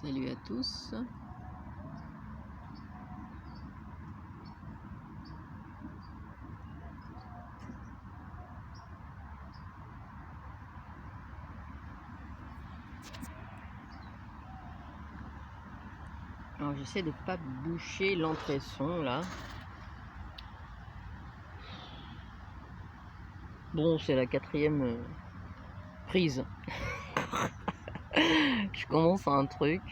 Salut à tous. Alors j'essaie de pas boucher l'entresson là. Bon, c'est la 4e prise. Je commence un truc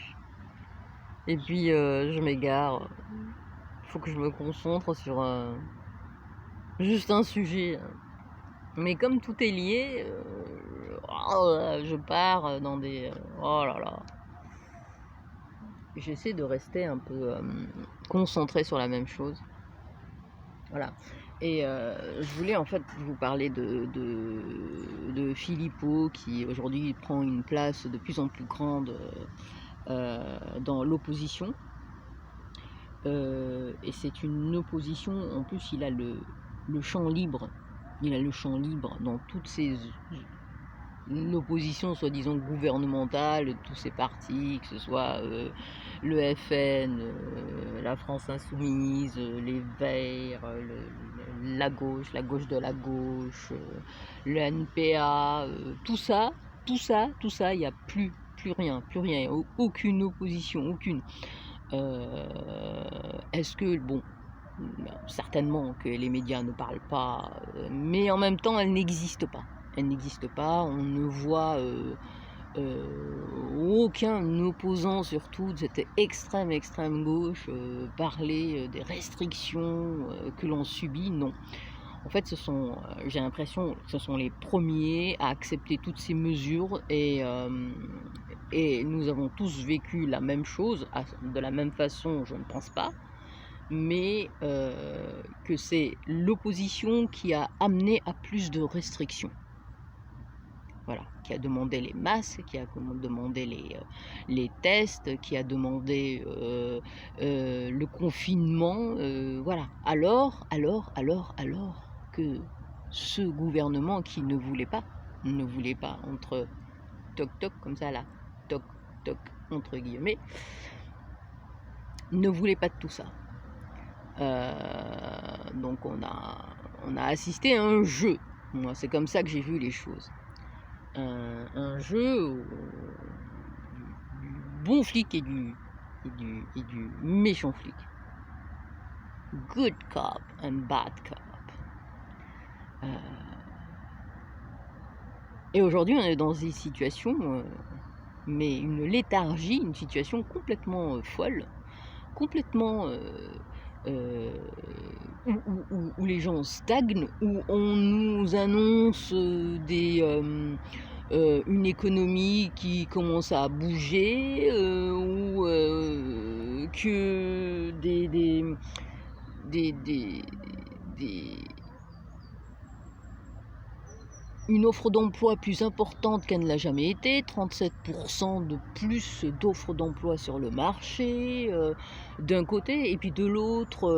et puis je m'égare. Il faut que je me concentre sur juste un sujet. Mais comme tout est lié, je pars dans des... oh là là. J'essaie de rester un peu concentré sur la même chose. Voilà. Et je voulais en fait vous parler de Philippot qui aujourd'hui prend une place de plus en plus grande dans l'opposition. Et c'est une opposition, en plus il a le champ libre. Il a le champ libre dans toutes ces l'opposition soi-disant gouvernementale, tous ces partis, que ce soit le FN, la France Insoumise, les Verts, la gauche de la gauche, le NPA, tout ça, il n'y a plus rien, aucune opposition, aucune. Est-ce que, bon, certainement que les médias ne parlent pas, mais en même temps, elle n'existe pas. Elle n'existe pas, on ne voit aucun opposant, surtout de cette extrême gauche, parler des restrictions que l'on subit, non. En fait, j'ai l'impression que ce sont les premiers à accepter toutes ces mesures et nous avons tous vécu la même chose, de la même façon, je ne pense pas, mais que c'est l'opposition qui a amené à plus de restrictions. Voilà, qui a demandé les masques, qui a demandé les tests, qui a demandé le confinement, voilà. Alors que ce gouvernement qui ne voulait pas, entre toc toc comme ça là, toc toc entre guillemets, ne voulait pas de tout ça. Donc on a assisté à un jeu. Moi, c'est comme ça que j'ai vu les choses. Un jeu du bon flic et du méchant flic. Good cop and bad cop. Et aujourd'hui, on est dans des situations, mais une léthargie, une situation complètement folle, complètement où les gens stagnent, où on nous annonce une économie qui commence à bouger, ou que une offre d'emploi plus importante qu'elle ne l'a jamais été, 37% de plus d'offres d'emploi sur le marché, d'un côté, et puis de l'autre,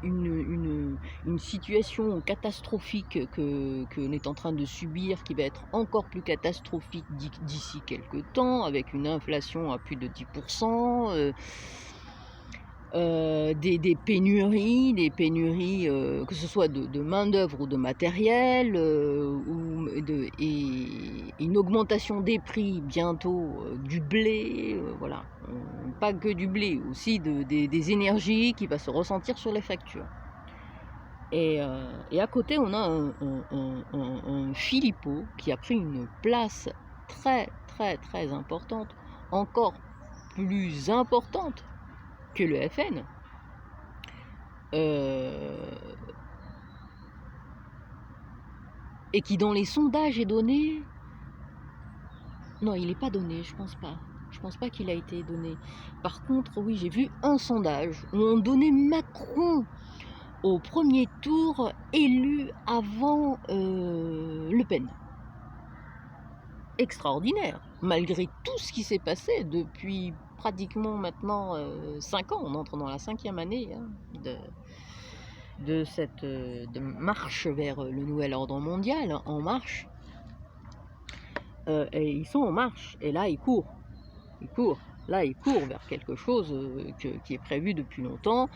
une situation catastrophique que l'on est en train de subir, qui va être encore plus catastrophique d'ici quelques temps, avec une inflation à plus de 10%, des pénuries, que ce soit de main-d'œuvre ou de matériel, et une augmentation des prix bientôt du blé, voilà. Pas que du blé, aussi des énergies qui va se ressentir sur les factures. Et à côté, on a un Philippot qui a pris une place très importante, encore plus importante que le FN, et qui dans les sondages est donné. Non, il n'est pas donné, je pense pas qu'il a été donné. Par contre, oui, j'ai vu un sondage où on donnait Macron au premier tour, élu avant Le Pen. Extraordinaire, malgré tout ce qui s'est passé depuis pratiquement maintenant 5 ans. On entre dans la 5e année de cette marche vers le nouvel ordre mondial, En Marche. Et ils sont en marche, et là ils courent. Là, il court vers quelque chose qui est prévu depuis longtemps,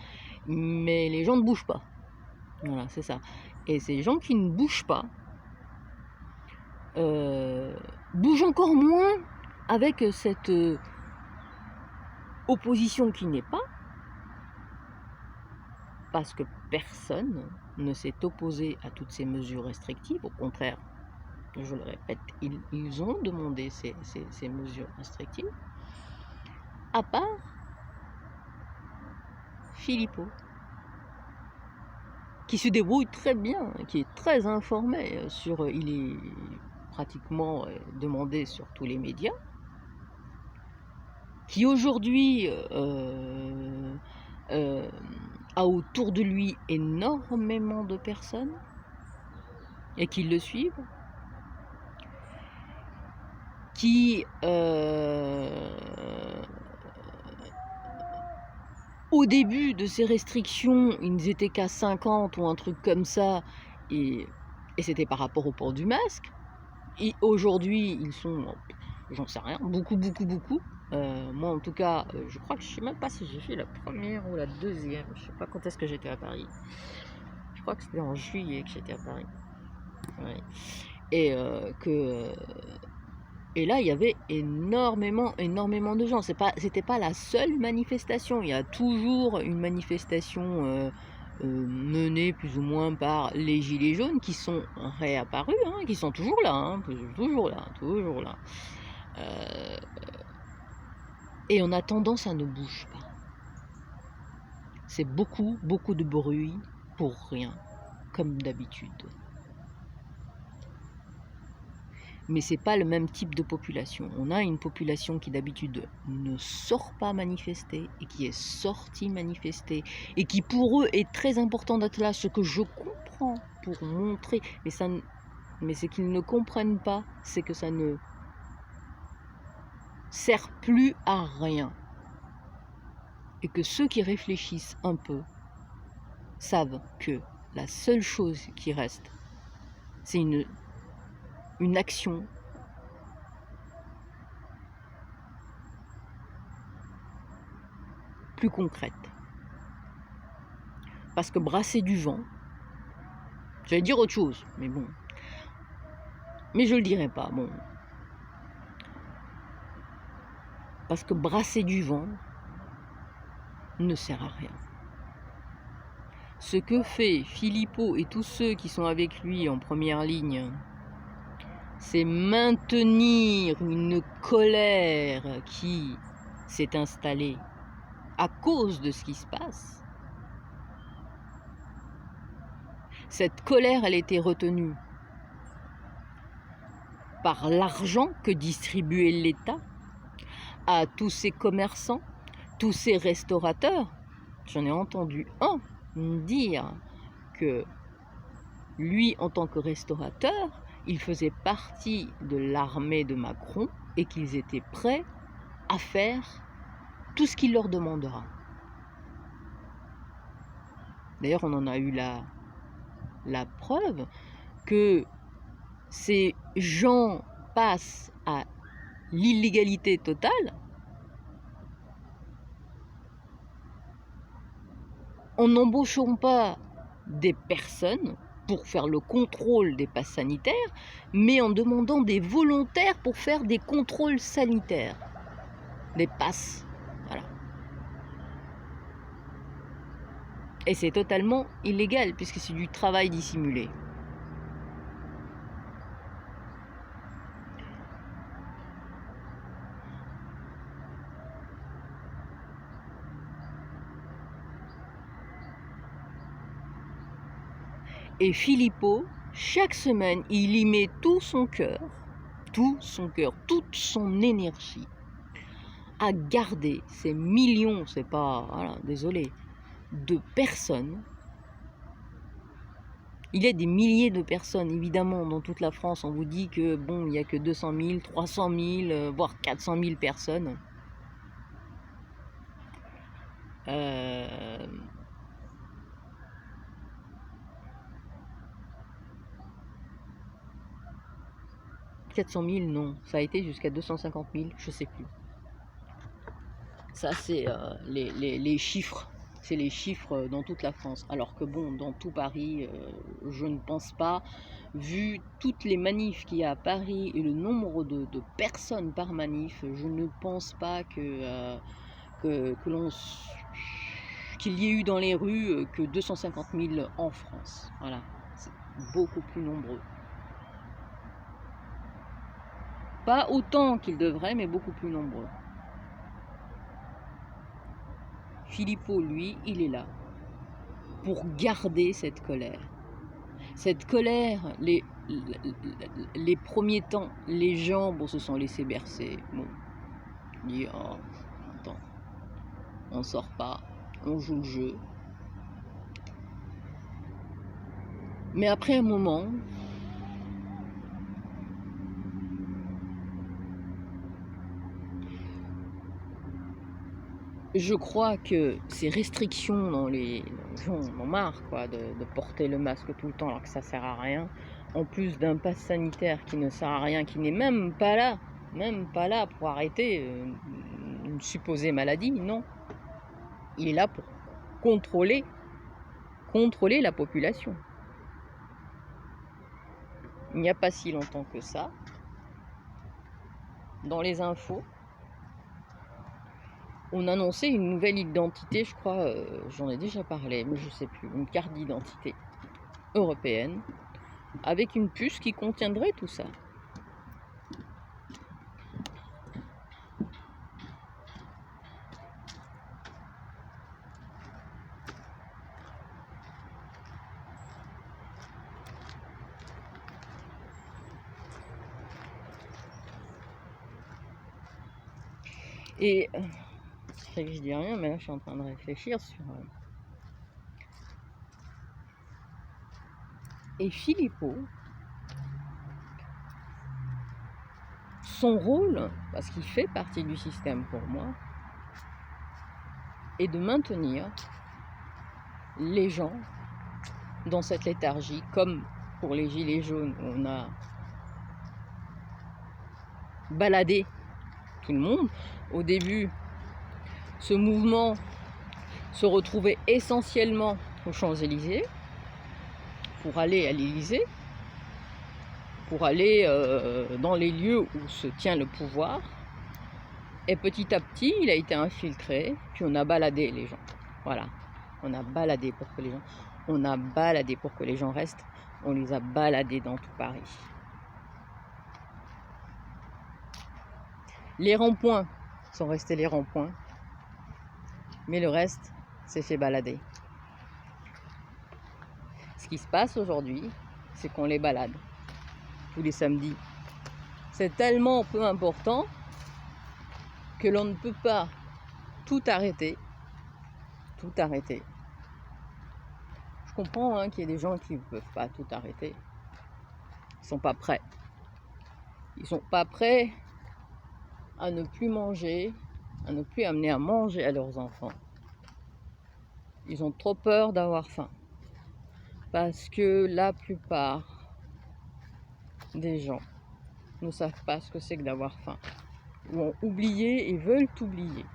mais les gens ne bougent pas. Voilà, c'est ça. Et ces gens qui ne bougent pas, bougent encore moins avec cette opposition qui n'est pas, parce que personne ne s'est opposé à toutes ces mesures restrictives. Au contraire, je le répète, ils ont demandé ces mesures restrictives, à part Philippot, qui se débrouille très bien, qui est très informé sur... il est pratiquement demandé sur tous les médias, qui aujourd'hui a autour de lui énormément de personnes et qui le suivent, qui au début de ces restrictions, ils étaient qu'à 50 ou un truc comme ça, et c'était par rapport au port du masque. Et aujourd'hui, ils sont, j'en sais rien, beaucoup. Moi, en tout cas, je crois que je sais même pas si j'ai fait la première ou la deuxième. Je sais pas quand est-ce que j'étais à Paris. Je crois que c'était en juillet que j'étais à Paris. Ouais. Et et là, il y avait énormément de gens. C'était pas la seule manifestation. Il y a toujours une manifestation menée plus ou moins par les Gilets jaunes qui sont réapparus, hein, qui sont toujours là, hein, toujours là. Et en attendant, ça ne bouge pas. C'est beaucoup de bruit pour rien, comme d'habitude. Mais c'est pas le même type de population. On a une population qui d'habitude ne sort pas manifester et qui est sortie manifester et qui pour eux est très important d'être là, ce que je comprends pour montrer, mais ce qu'ils ne comprennent pas, c'est que ça ne sert plus à rien. Et que ceux qui réfléchissent un peu savent que la seule chose qui reste, c'est une action plus concrète. Parce que brasser du vent, j'allais dire autre chose, mais bon. Mais je le dirai pas, bon. Parce que brasser du vent ne sert à rien. Ce que fait Philippot et tous ceux qui sont avec lui en première ligne, c'est maintenir une colère qui s'est installée à cause de ce qui se passe. Cette colère, elle était retenue par l'argent que distribuait l'État à tous ces commerçants, tous ces restaurateurs. J'en ai entendu un dire que lui, en tant que restaurateur, il faisait partie de l'armée de Macron et qu'ils étaient prêts à faire tout ce qu'il leur demandera. D'ailleurs, on en a eu la preuve que ces gens passent à l'illégalité totale en n'embauchant pas des personnes pour faire le contrôle des passes sanitaires, mais en demandant des volontaires pour faire des contrôles sanitaires, des passes. Voilà. Et c'est totalement illégal, puisque c'est du travail dissimulé. Et Philippot, chaque semaine, il y met tout son cœur, toute son énergie à garder ces millions, c'est pas, voilà, désolé, de personnes. Il y a des milliers de personnes, évidemment, dans toute la France. On vous dit que, bon, il n'y a que 200 000, 300 000, voire 400 000 personnes. Euh... 400 000, non. Ça a été jusqu'à 250 000, je sais plus. Ça, c'est les chiffres. C'est les chiffres dans toute la France. Alors que bon, dans tout Paris, je ne pense pas, vu toutes les manifs qu'il y a à Paris et le nombre de personnes par manif, je ne pense pas qu'il y ait eu dans les rues que 250 000 en France. Voilà, c'est beaucoup plus nombreux. Pas autant qu'il devrait, mais beaucoup plus nombreux. Philippot, lui, il est là pour garder cette colère. Cette colère, les premiers temps, les gens se sont laissés bercer. Bon, on dit, oh, attends, on sort pas, on joue le jeu. Mais après un moment, je crois que ces restrictions dans les gens en ont marre quoi, de porter le masque tout le temps alors que ça sert à rien. En plus d'un pass sanitaire qui ne sert à rien, qui n'est même pas là pour arrêter une supposée maladie, non. Il est là pour contrôler la population. Il n'y a pas si longtemps que ça, dans les infos, on annonçait une nouvelle identité, je crois, j'en ai déjà parlé, mais je ne sais plus, une carte d'identité européenne, avec une puce qui contiendrait tout ça. Et je sais que je dis rien, mais là je suis en train de réfléchir sur... Et Philippot, son rôle, parce qu'il fait partie du système pour moi, est de maintenir les gens dans cette léthargie, comme pour les gilets jaunes, où on a baladé tout le monde. Au début, ce mouvement se retrouvait essentiellement aux Champs-Élysées, pour aller à l'Élysée, pour aller dans les lieux où se tient le pouvoir. Et petit à petit, il a été infiltré, puis on a baladé les gens. Voilà, on a baladé pour que les gens... On a baladé pour que les gens restent. On les a baladés dans tout Paris. Les ronds-points sont restés les ronds-points. Mais le reste s'est fait balader. Ce qui se passe aujourd'hui, c'est qu'on les balade tous les samedis. C'est tellement peu important que l'on ne peut pas tout arrêter. Tout arrêter. Je comprends qu'il y ait des gens qui ne peuvent pas tout arrêter. Ils ne sont pas prêts. Ils ne sont pas prêts à ne plus manger, à ne plus amener à manger à leurs enfants. Ils ont trop peur d'avoir faim. Parce que la plupart des gens ne savent pas ce que c'est que d'avoir faim. Ou ont oublié et veulent oublier.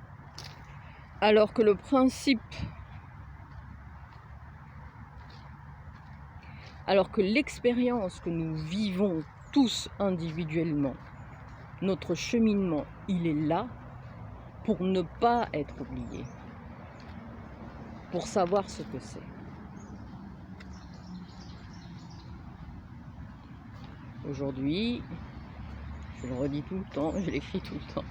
Alors que le principe... Alors que l'expérience que nous vivons tous individuellement, notre cheminement, il est là pour ne pas être oublié, pour savoir ce que c'est. Aujourd'hui, je le redis tout le temps, je l'écris tout le temps,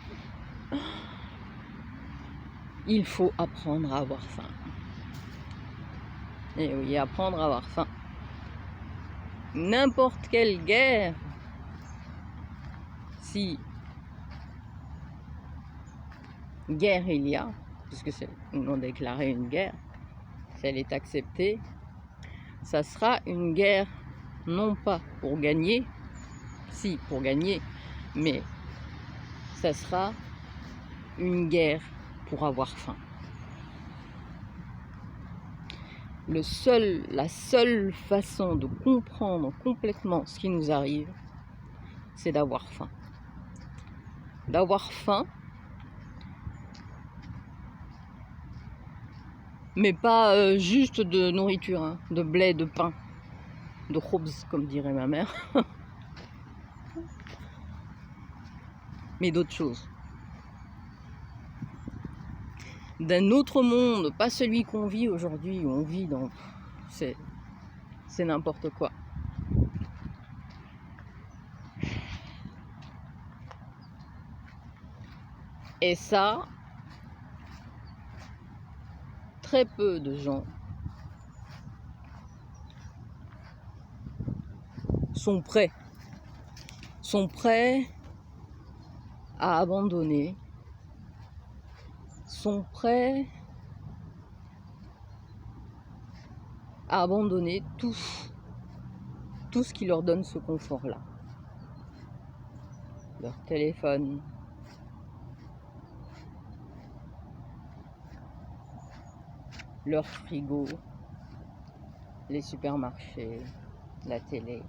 il faut apprendre à avoir faim. Et oui, apprendre à avoir faim. N'importe quelle guerre, si guerre il y a, puisque c'est non déclaré une guerre, si elle est acceptée, ça sera une guerre non pas pour gagner, si pour gagner, mais ça sera une guerre pour avoir faim. La seule façon de comprendre complètement ce qui nous arrive, c'est d'avoir faim. D'avoir faim Mais pas juste de nourriture, hein, de blé, de pain, de khobz, comme dirait ma mère, mais d'autres choses. D'un autre monde, pas celui qu'on vit aujourd'hui, où on vit dans... C'est n'importe quoi. Et ça, très peu de gens sont prêts à abandonner, sont prêts à abandonner tout ce qui leur donne ce confort-là. Leur téléphone, leur frigo, les supermarchés, la télé.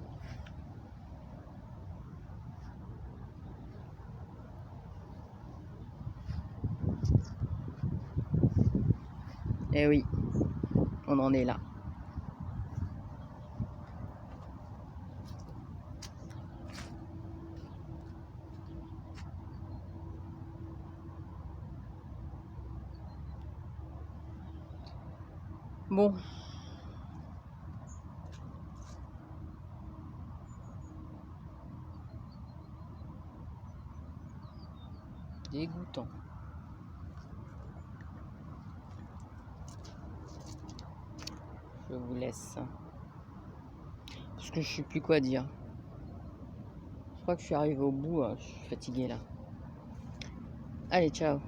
Eh oui, on en est là. Bon. Dégoûtant. Je vous laisse. Parce que je sais plus quoi dire. Je crois que je suis arrivée au bout. Je suis fatiguée là. Allez, ciao.